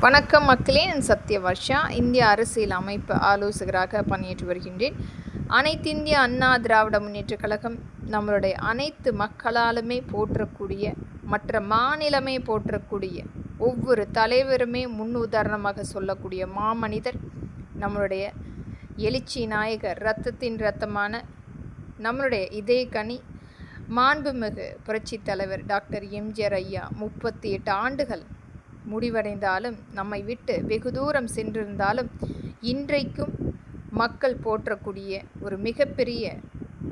வணக்கம் மக்களே, நான் சத்யவர்ஷா. இந்திய அரசியல் அமைப்பு ஆலோசகராக பணியாற்றி வருகின்றேன். அனைத்து இந்திய அண்ணா திராவிட முன்னேற்றக் கழகம் நம்மளுடைய அனைத்து மக்களாலுமே போற்றக்கூடிய, மற்ற மாநிலமே போற்றக்கூடிய, ஒவ்வொரு தலைவருமே முன் உதாரணமாக சொல்லக்கூடிய மாமனிதர், நம்மளுடைய எழுச்சி நாயகர், இரத்தத்தின் இரத்தமான நம்மளுடைய இதயக்கனி மாண்புமிகு புரட்சித் தலைவர் டாக்டர் எம்ஜிஆர் ஐயா 38 ஆண்டுகள் முடிவடைந்தாலும், நம்மை விட்டு வெகு தூரம் சென்றிருந்தாலும், இன்றைக்கும் மக்கள் போற்றக்கூடிய ஒரு மிகப்பெரிய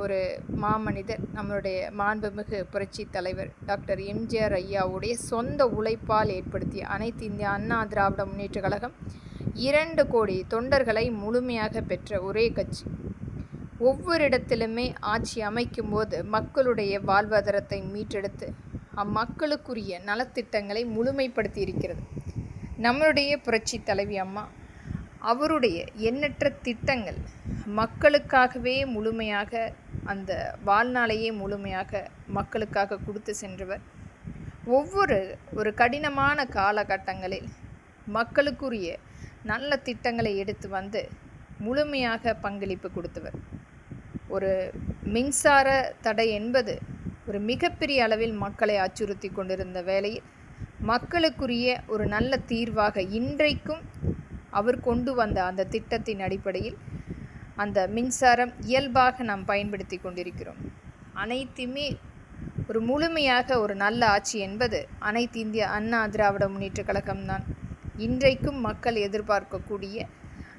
ஒரு மாமனிதர் நம்மளுடைய மாண்புமிகு புரட்சி தலைவர் டாக்டர் எம்ஜிஆர் ஐயாவுடைய சொந்த உழைப்பால் ஏற்படுத்திய அனைத்து இந்திய அண்ணா திராவிட முன்னேற்ற கழகம் 2 கோடி தொண்டர்களை முழுமையாக பெற்ற ஒரே கட்சி. ஒவ்வொரு இடத்திலுமே ஆட்சி அமைக்கும் போது மக்களுடைய வாழ்வாதாரத்தை மீட்டெடுத்து அம்மக்களுக்குரிய நலத்திட்டங்களை முழுமைப்படுத்தி இருக்கிறது நம்மளுடைய புரட்சி தலைவி அம்மா. அவருடைய எண்ணற்ற திட்டங்கள் மக்களுக்காகவே முழுமையாக, அந்த வாழ்நாளையே முழுமையாக மக்களுக்காக கொடுத்து சென்றவர். ஒரு கடினமான காலகட்டங்களில் மக்களுக்குரிய நல்ல திட்டங்களை எடுத்து வந்து முழுமையாக பங்களிப்பு கொடுத்தவர். ஒரு மின்சார தடை என்பது ஒரு மிகப்பெரிய அளவில் மக்களை அச்சுறுத்தி கொண்டிருந்த வேளையில் மக்களுக்குரிய ஒரு நல்ல தீர்வாக இன்றைக்கும் அவர் கொண்டு வந்த அந்த திட்டத்தின் அடிப்படையில் அந்த மின்சாரம் இயல்பாக நாம் பயன்படுத்தி கொண்டிருக்கிறோம். அனைத்துமே ஒரு முழுமையாக ஒரு நல்ல ஆட்சி என்பது அனைத்து இந்திய அண்ணா திராவிட முன்னேற்ற கழகம்தான். இன்றைக்கும் மக்கள் எதிர்பார்க்கக்கூடிய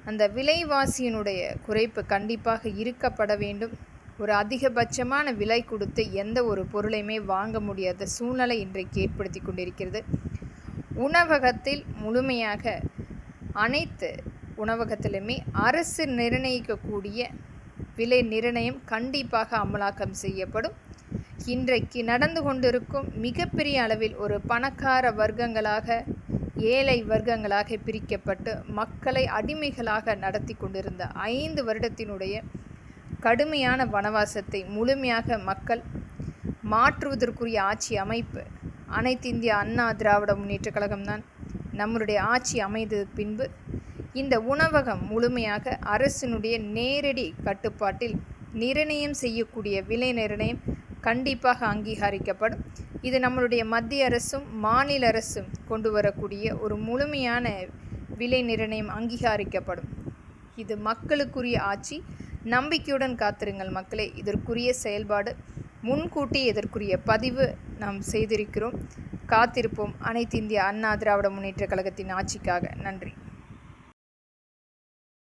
அந்த விலைவாசியினுடைய குறைப்பு கண்டிப்பாக இருக்கப்பட வேண்டும். ஒரு அதிகபட்சமான விலை கொடுத்து எந்த ஒரு பொருளையுமே வாங்க முடியாத சூழ்நிலை இன்றைக்கு ஏற்படுத்தி கொண்டிருக்கிறது. உணவகத்தில் முழுமையாக அனைத்து உணவகத்திலுமே அரசு நிர்ணயிக்கக்கூடிய விலை நிர்ணயம் கண்டிப்பாக அமலாக்கம் செய்யப்படும். இன்றைக்கு நடந்து கொண்டிருக்கும் மிகப்பெரிய அளவில் ஒரு பணக்கார வர்க்கங்களாக, ஏழை வர்க்கங்களாக பிரிக்கப்பட்டு மக்களை அடிமைகளாக நடத்தி கொண்டிருந்த 5 வருடத்தினுடைய கடுமையான வனவாசத்தை முழுமையாக மக்கள் மாற்றுவதற்குரிய ஆட்சி அமைப்பு அனைத்து இந்திய அண்ணா திராவிட முன்னேற்ற கழகம்தான். நம்மளுடைய ஆட்சி அமைந்த பின்பு இந்த உணவகம் முழுமையாக அரசினுடைய நேரடி கட்டுப்பாட்டில் நிர்ணயம் செய்யக்கூடிய விலை நிர்ணயம் கண்டிப்பாக அங்கீகரிக்கப்படும். இது நம்மளுடைய மத்திய அரசும் மாநில அரசும் கொண்டு வரக்கூடிய ஒரு முழுமையான விலை நிர்ணயம் அங்கீகரிக்கப்படும். இது மக்களுக்குரிய ஆட்சி. நம்பிக்கையுடன் காத்திருங்கள் மக்களே. இதற்குரிய செயல்பாடு முன்கூட்டி இதற்குரிய பதிவு நாம் செய்திருக்கிறோம். காத்திருப்போம் அனைத்து இந்திய அண்ணா திராவிட முன்னேற்ற கழகத்தின் ஆட்சிக்காக. நன்றி.